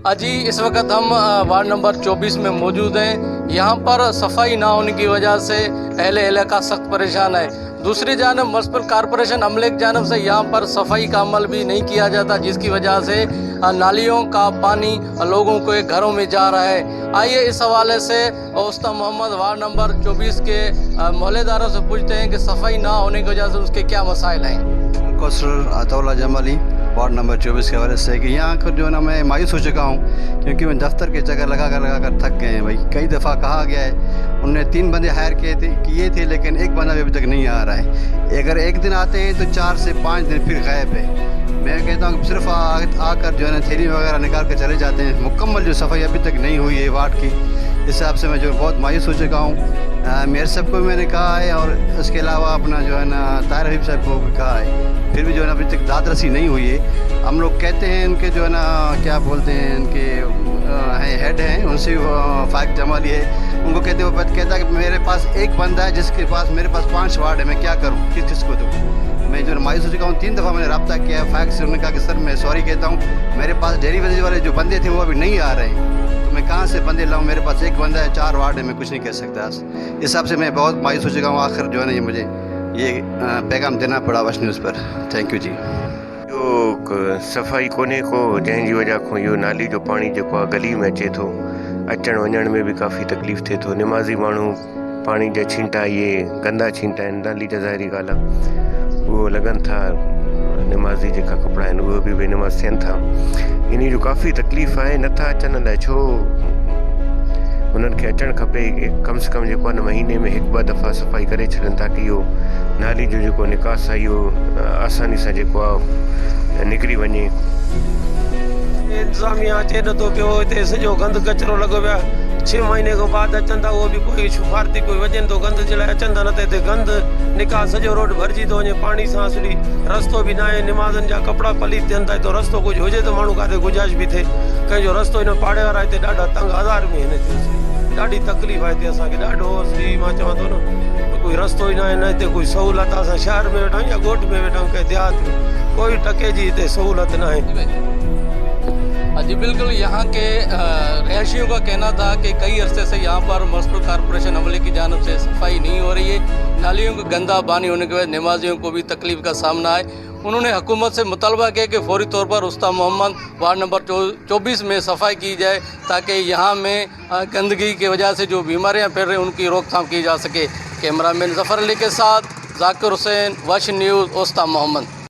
अजी इस वक्त हम वार्ड नंबर 24 में मौजूद हैं। यहाँ पर सफाई ना होने की वजह से अहले इलाका सख्त परेशान है। दूसरी जानब म्युनिसिपल कॉरपोरेशन अमले की जानब से यहाँ पर सफाई का अमल भी नहीं किया जाता, जिसकी वजह से नालियों का पानी लोगों के घरों में जा रहा है। आइए इस हवाले से उस्ताद मोहम्मद वार्ड नंबर 24 के मोहल्लेदारों से पूछते हैं कि सफाई ना होने की वजह से उसके क्या मसाइल हैं। कौसर अतौला जमाली वार्ड नंबर 24 के हवाले से कि यहाँ आकर जो है ना मैं मायूस हो चुका हूँ, क्योंकि मैं दफ्तर के चक्कर लगा कर थक गए हैं भाई। कई दफ़ा कहा गया है, उनने 3 बंदे हायर किए थे लेकिन एक बंदा अभी तक नहीं आ रहा है। अगर एक दिन आते हैं तो 4 से 5 दिन फिर गायब है। मैं कहता हूँ कि सिर्फ आकर जो है ना थैली वगैरह निकाल कर चले जाते हैं। मुकम्मल जो सफाई अभी तक नहीं हुई है वार्ड की, इस हिसाब से मैं जो बहुत मायूस हो चुका हूँ। मेयर साहब को मैंने कहा है और इसके अलावा अपना जो है ना ताहिर हबीब साहब को भी कहा है, फिर भी जो है ना अभी तक दाद रसी नहीं हुई है। हम लोग कहते हैं इनके जो है ना क्या बोलते हैं इनके हेड हैं, उनसे फाइक जमाली है, उनको कहते वो कहता है कि मेरे पास एक बंदा है जिसके पास मेरे पास 5 वार्ड है, मैं क्या करूँ, किस को दूँ। मैं जो मायूस हो चुका हूँ। 3 दफ़ा मैंने रब्ता किया फाइक से, उन्होंने कहा कि सर मैं सॉरी कहता हूँ, मेरे पास डेली वेजेज वाले जो बंदे थे वो अभी नहीं आ रहे हैं, तो मैं कहाँ से बंदे लाऊँ, मेरे पास एक बंदा है, 4 वार्ड है, मैं कुछ नहीं कह सकता। इस हिसाब से मैं बहुत मायूस हो चुका हूँ। आखिर जो है ना ये मुझे ये पैगाम देना पड़ा वश न्यूज़ पर। थैंक यू जी। सफ़ाई कोन्हे को, जंहिंजी वजह खां इहो नाली जो पाणी जेको आहे गली में अचे थो, अचण वञण में भी काफ़ी तकलीफ़ थिए थो। निमाज़ी माण्हू पाणी जा छींटा, इहे गंदा छींटा आहिनि, नाली जा ज़ाहिरी ॻाल्हि आहे, उहो लॻनि था निमाज़ी जेका कपिड़ा आहिनि उहे बि बेनिमाज़ थियनि था। इन जो काफ़ी तकलीफ़ आहे। नथा अचनि अलाए छो, उन्हनि खे अचणु खपे। कम से कम जेको आहे न महीने में 1-2 दफ़ा सफ़ाई करे छॾनि, ताकी इहो नाली जो जेको निकास आहे इहो आसानी सां जेको आहे निकिरी वञे। इंतज़ामिया अचे नथो पियो, हिते सॼो गंद कचिरो लॻो पियो आहे। 6 महीने खां बाद अचनि था, उहो बि कोई शुफारती कोई वञनि थो गंद जे लाइ अचनि था, न त हिते गंद निकास सॼो रोड भरिजी थो वञे पाणी सां। असली रस्तो बि न आहे, निमाज़नि जा कपिड़ा पलीत थियनि था। हिते रस्तो कुझु हुजे त माण्हू काथे गुंजाइश बि थिए। कंहिंजो रस्तो हिन पाड़े वारा हिते ॾाढा तंग हज़ार में आहिनि। हिते ॾाढी तकलीफ़ आहे हिते असांखे, ॾाढो असली मां चवां थो न, कोई रस्तो ई न आहे, न हिते कोई सहूलियत। असां शहर में वेठा आहियूं या ॻोठ में वेठा आहियूं, कंहिं देहात में कोई टके जी हिते सहूलियत न आहे। जी बिल्कुल, यहाँ के रहायशियों का कहना था कि कई अरसे से यहाँ पर म्युनिसिपल कॉरपोरेशन अमले की जानब से सफाई नहीं हो रही है। नालियों का गंदा पानी होने की वजह नमाजियों को भी तकलीफ़ का सामना है। उन्होंने हुकूमत से मुतालबा किया कि फौरी तौर पर उस्ताद मोहम्मद वार्ड नंबर 24 में सफाई की जाए, ताकि यहाँ में गंदगी की वजह से जो बीमारियाँ फैल रही हैं उनकी रोकथाम की जा सके। कैमरामैन ज़फ़र अली के साथ जाकिर हुसैन, वश न्यूज़, उस्ताद मोहम्मद।